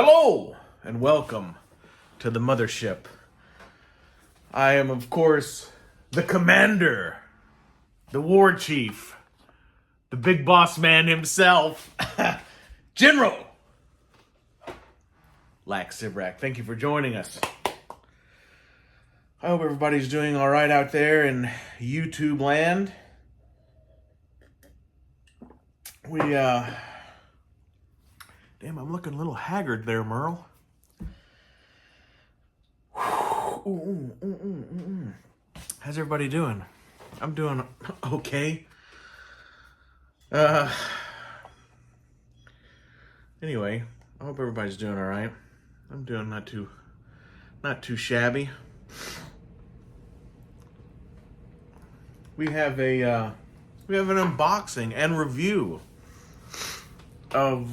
Hello and welcome to the mothership. I am, of course, the commander, the war chief, the big boss man himself, General Xizor. Thank you for joining us. I hope everybody's doing all right out there in YouTube land. Damn, I'm looking a little haggard there, Merle. How's everybody doing? I'm doing okay. Anyway, I hope everybody's doing all right. I'm doing not too shabby. We have an unboxing and review of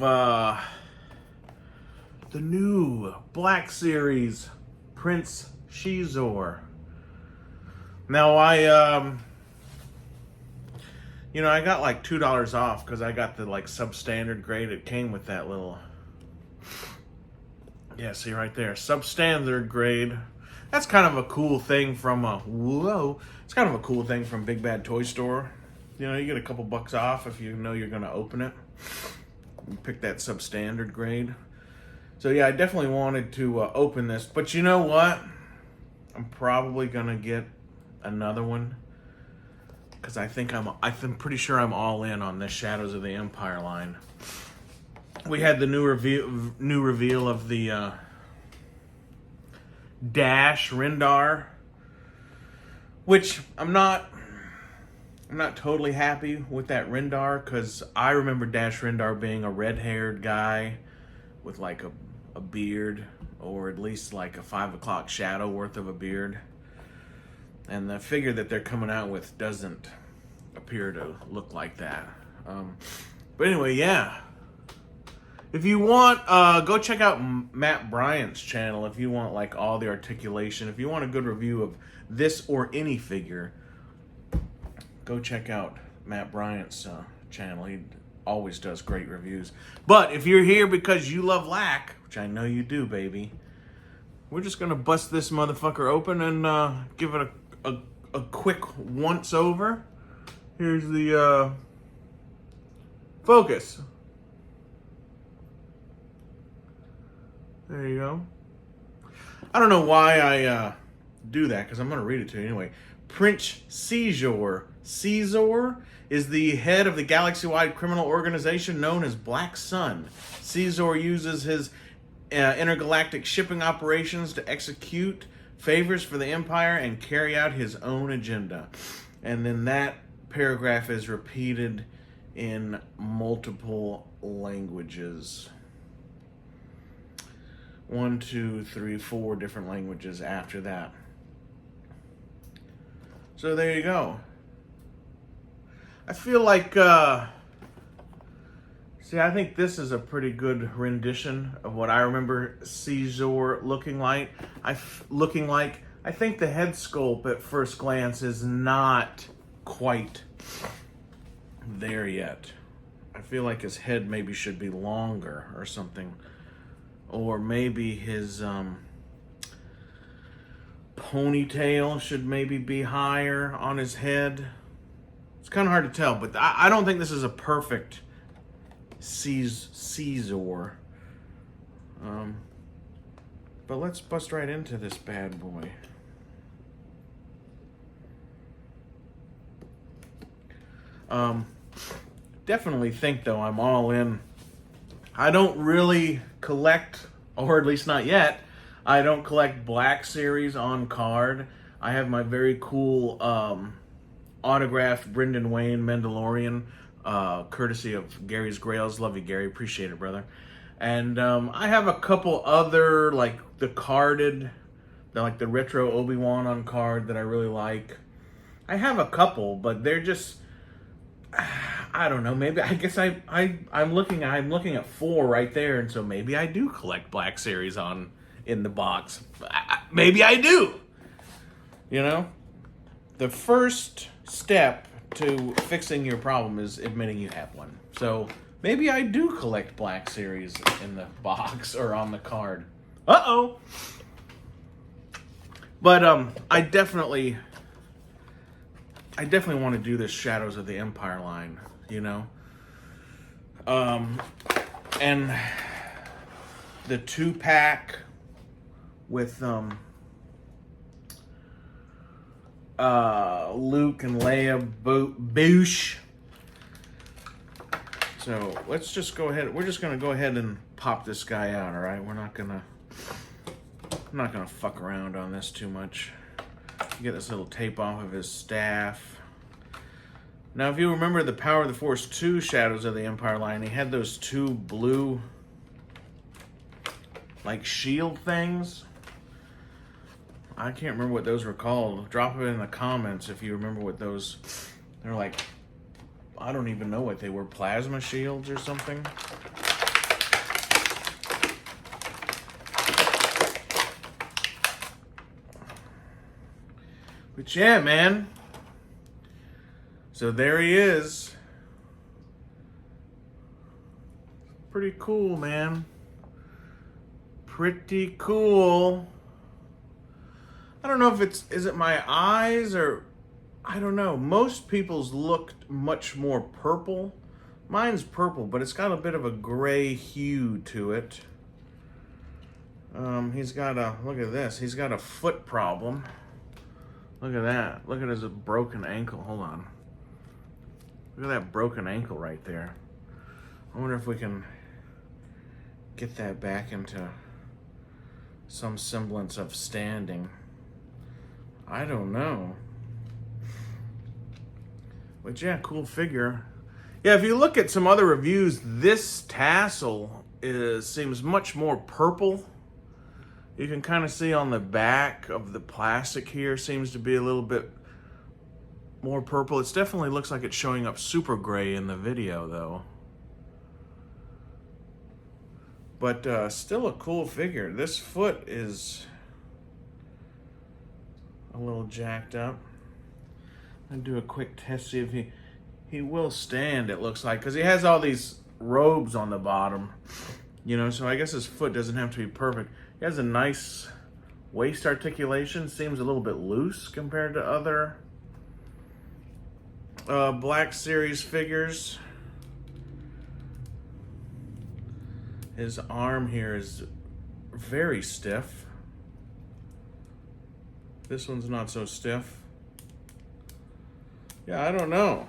the new Black Series Prince Xizor. Now I got like $2 off because I got the like substandard grade. It came with that little, yeah, see right there, substandard grade. That's kind of a cool thing from it's kind of a cool thing from Big Bad Toy Store. You know, you get a couple bucks off if you know you're gonna open it. You pick that substandard grade. So yeah, I definitely wanted to open this, but you know what? I'm probably gonna get another one because I'm pretty sure I'm all in on this Shadows of the Empire line. We had the new reveal of the Dash Rendar, which I'm not totally happy with that Rendar because I remember Dash Rendar being a red-haired guy with like a beard, or at least like a 5 o'clock shadow worth of a beard. And the figure that they're coming out with doesn't appear to look like that. But anyway, yeah. If you want, go check out Matt Bryant's channel if you want like all the articulation. If you want a good review of this or any figure, go check out Matt Bryant's channel. He always does great reviews. But if you're here because you love LAC, which I know you do, baby, we're just going to bust this motherfucker open and give it a quick once over. Here's the focus. There you go. I don't know why I do that, because I'm going to read it to you anyway. Prince Xizor. Xizor is the head of the galaxy-wide criminal organization known as Black Sun. Xizor uses his intergalactic shipping operations to execute favors for the Empire and carry out his own agenda. And then that paragraph is repeated in multiple languages. 1, 2, 3, 4 different languages after that. So there you go. I feel like, I think this is a pretty good rendition of what I remember Xizor looking like. I think the head sculpt at first glance is not quite there yet. I feel like his head maybe should be longer or something. Or maybe his ponytail should maybe be higher on his head. It's kind of hard to tell, but I don't think this is a perfect Xizor. But let's bust right into this bad boy. Definitely think, though, I'm all in. I don't really collect, or at least not yet, I don't collect Black Series on card. I have my very cool autographed Brendan Wayne Mandalorian, courtesy of Gary's Grails. Love you, Gary. Appreciate it, brother. And I have a couple other, like the carded, like the retro Obi-Wan on card that I really like. I have a couple, but they're just, I don't know. Maybe, I guess I'm looking at 4 right there, and so maybe I do collect Black Series in the box. Maybe I do. You know, the first step to fixing your problem is admitting you have one. So Maybe I do collect Black Series in the box or on the card. Uh-oh! But I definitely want to do this Shadows of the Empire line, you know? And the 2-pack with Luke and Leia Boosh. So let's just go ahead. We're just gonna go ahead and pop this guy out. All right, I'm not gonna fuck around on this too much. Get this little tape off of his staff. Now, if you remember the Power of the Force 2 Shadows of the Empire line, he had those 2 blue, like, shield things. I can't remember what those were called. Drop it in the comments if you remember what those... They're like... I don't even know what they were. Plasma shields or something? But yeah, man. So there he is. Pretty cool, man. Pretty cool. I don't know if is it my eyes or I don't know. Most people's looked much more purple. Mine's purple, but it's got a bit of a gray hue to it. He's got a, look at this. He's got a foot problem. Look at that. Look at his broken ankle. Hold on. Look at that broken ankle right there. I wonder if we can get that back into some semblance of standing. I don't know. But yeah, cool figure. Yeah, if you look at some other reviews, this tassel seems much more purple. You can kind of see on the back of the plastic here seems to be a little bit more purple. It definitely looks like it's showing up super gray in the video though. But still a cool figure. This foot is a little jacked up. I'll do a quick test, see if he will stand, it looks like, because he has all these robes on the bottom, you know, so I guess his foot doesn't have to be perfect. He has a nice waist articulation, seems a little bit loose compared to other Black Series figures. His arm here is very stiff. This one's not so stiff. Yeah, I don't know.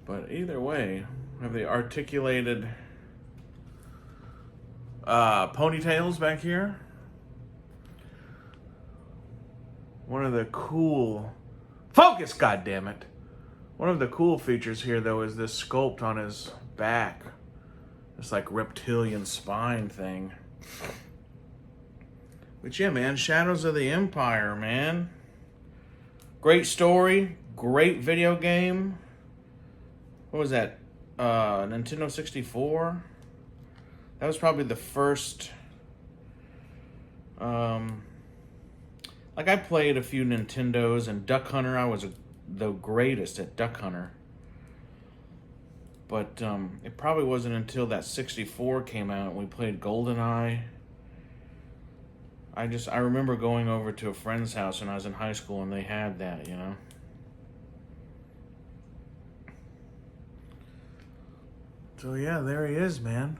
But either way, have the articulated ponytails back here. One of the cool... Focus, goddammit! One of the cool features here, though, is this sculpt on his back. This, like, reptilian spine thing. But yeah, man, Shadows of the Empire, man. Great story, great video game. What was that? Nintendo 64? That was probably the first... like, I played a few Nintendos, and Duck Hunter, I was the greatest at Duck Hunter. But it probably wasn't until that 64 came out and we played GoldenEye. I remember going over to a friend's house when I was in high school and they had that, you know. So yeah, there he is, man.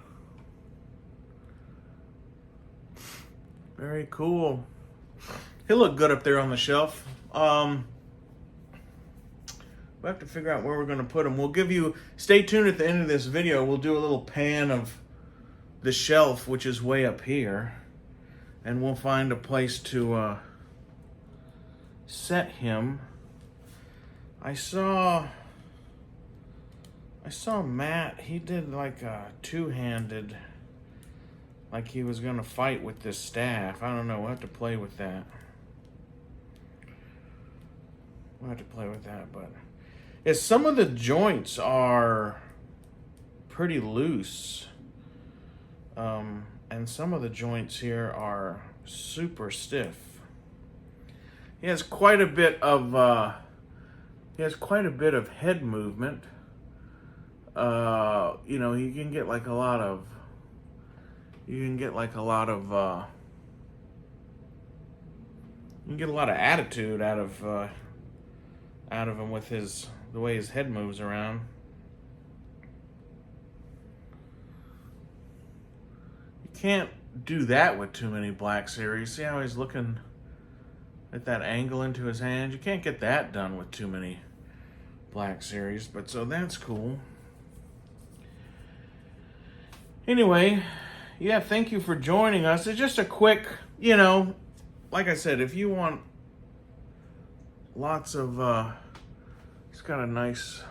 Very cool. He'll look good up there on the shelf. We'll have to figure out where we're going to put him. We'll give you... Stay tuned at the end of this video. We'll do a little pan of the shelf, which is way up here. And we'll find a place to set him. I saw Matt, he did like a two-handed... Like he was going to fight with this staff. I don't know. We'll have to play with that. But yeah, some of the joints are pretty loose. And some of the joints here are super stiff. He has quite a bit of head movement. you know, you can get like a lot of, you can get a lot of attitude out of him with the way his head moves around. You can't do that with too many Black Series. See how he's looking at that angle into his hand? You can't get that done with too many Black Series, but so that's cool. Anyway, yeah, thank you for joining us. It's just a quick, you know, like I said, if you want lots of, it's got a nice,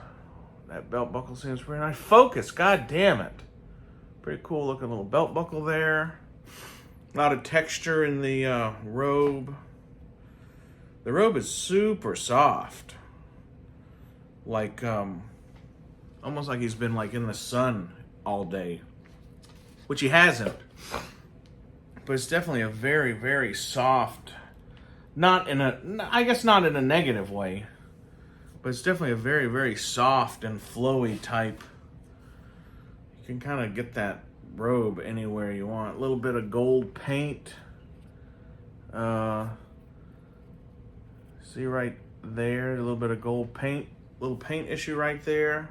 that belt buckle seems pretty nice. Focus, god damn it. Pretty cool looking little belt buckle there. A lot of texture in the robe. The robe is super soft. Like, almost like he's been like in the sun all day. Which he hasn't. But it's definitely a very, very soft, I guess not in a negative way. But it's definitely a very, very soft and flowy type. You can kind of get that robe anywhere you want. A little bit of gold paint. See right there, a little bit of gold paint. Little paint issue right there.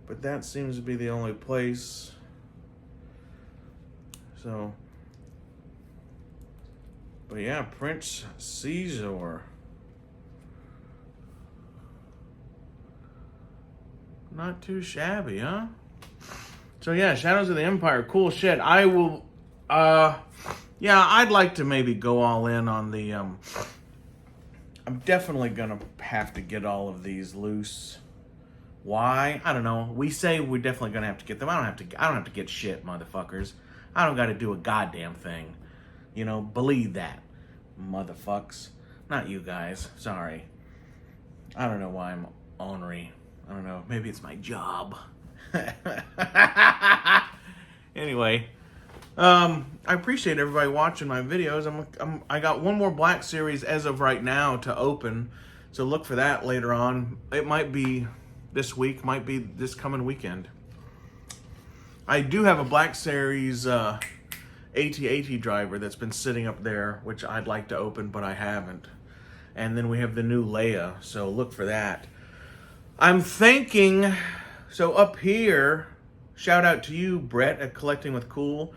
But that seems to be the only place. So, but yeah, Prince Xizor. Not too shabby, huh? So yeah, Shadows of the Empire, cool shit. I will, yeah, I'd like to maybe go all in on the, I'm definitely gonna have to get all of these loose. Why? I don't know. We say we're definitely gonna have to get them. I don't have to get shit, motherfuckers. I don't gotta do a goddamn thing. You know, believe that, motherfucks. Not you guys. Sorry. I don't know why I'm ornery. I don't know. Maybe it's my job. Anyway, I appreciate everybody watching my videos. I got one more Black Series as of right now to open, so look for that later on. It might be this week, might be this coming weekend. I do have a Black Series AT-AT driver that's been sitting up there, which I'd like to open, but I haven't. And then we have the new Leia, so look for that. I'm thinking, so up here, shout out to you, Brett, at Collecting with Cool.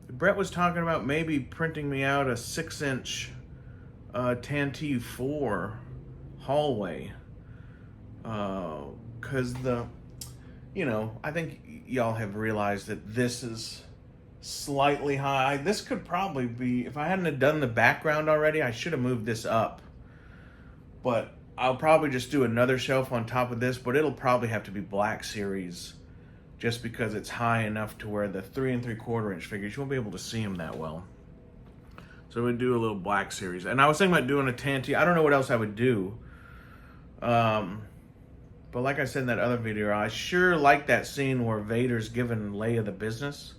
Brett was talking about maybe printing me out a 6-inch Tantive 4 hallway. Because you know, I think y'all have realized that this is slightly high. This could probably be, if I hadn't have done the background already, I should have moved this up. But I'll probably just do another shelf on top of this, but it'll probably have to be Black Series just because it's high enough to where the 3 3/4 inch figures, you won't be able to see them that well. So we'd do a little Black Series. And I was thinking about doing a Tantive. I don't know what else I would do. But like I said in that other video, I sure like that scene where Vader's giving Leia the business.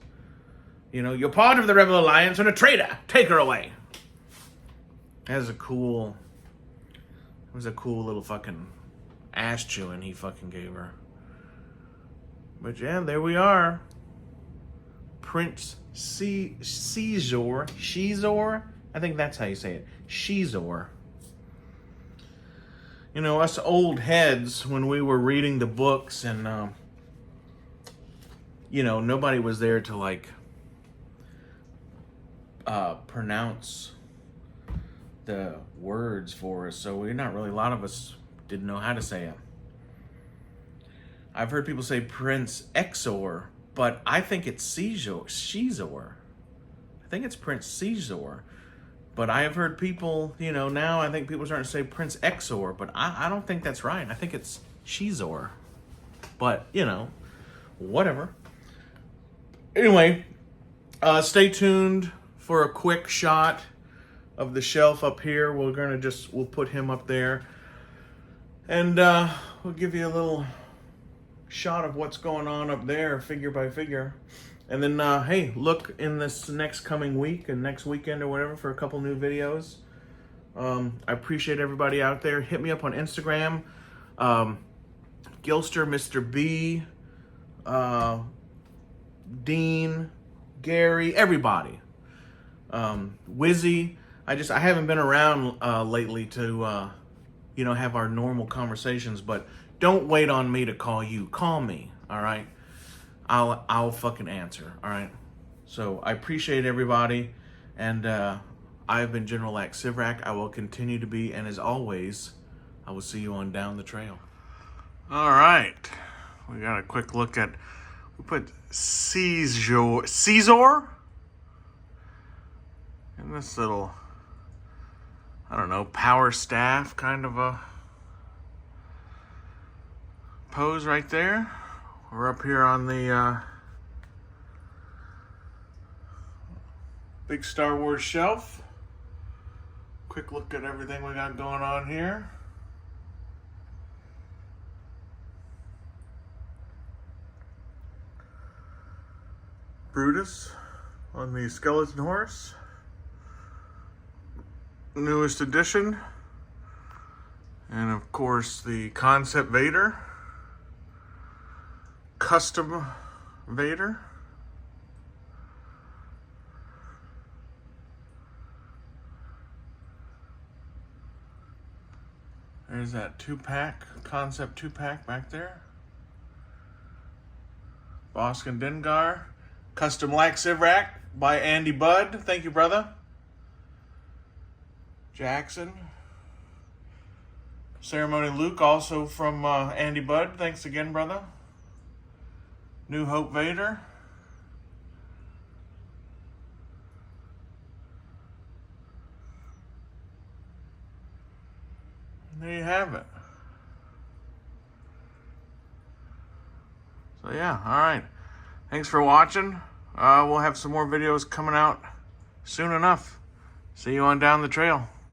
You know, you're part of the Rebel Alliance and a traitor. Take her away. That was a cool... It was a cool little fucking ass chewing he fucking gave her. But yeah, there we are. Prince Xizor. I think that's how you say it. Xizor. You know, us old heads, when we were reading the books and, you know, nobody was there to, like, pronounce the words for us, so we're not really, a lot of us didn't know how to say it. I've heard people say Prince Xizor, but I think it's Xizor. I think it's Prince Xizor. But I have heard people, you know, now I think people are starting to say Prince Xizor, but I don't think that's right. I think it's Xizor. But, you know, whatever. Anyway, stay tuned for a quick shot of the shelf up here. We'll put him up there. And we'll give you a little shot of what's going on up there, figure by figure. And then, hey, look in this next coming week and next weekend or whatever for a couple new videos. I appreciate everybody out there. Hit me up on Instagram. Gilster, Mr. B, Dean, Gary, everybody. Wizzy. I haven't been around lately to have our normal conversations, but don't wait on me to call you. Call me, all right? I'll fucking answer, all right? So I appreciate everybody, and I've been General Xizor. I will continue to be, and as always, I will see you on down the trail. All right, we got a quick look at, we put Xizor in this little, I don't know, power staff kind of a pose right there. We're up here on the big Star Wars shelf. Quick look at everything we got going on here. Brutus on the skeleton horse. Newest edition. And of course the concept Vader. Custom Vader. There's that 2-pack, concept 2-pack back there. Boskin Dengar. Custom Xizor by Andy Budd. Thank you, brother. Jackson. Ceremony Luke, also from Andy Budd. Thanks again, brother. New Hope Vader. And there you have it. So yeah, all right. Thanks for watching. We'll have some more videos coming out soon enough. See you on down the trail.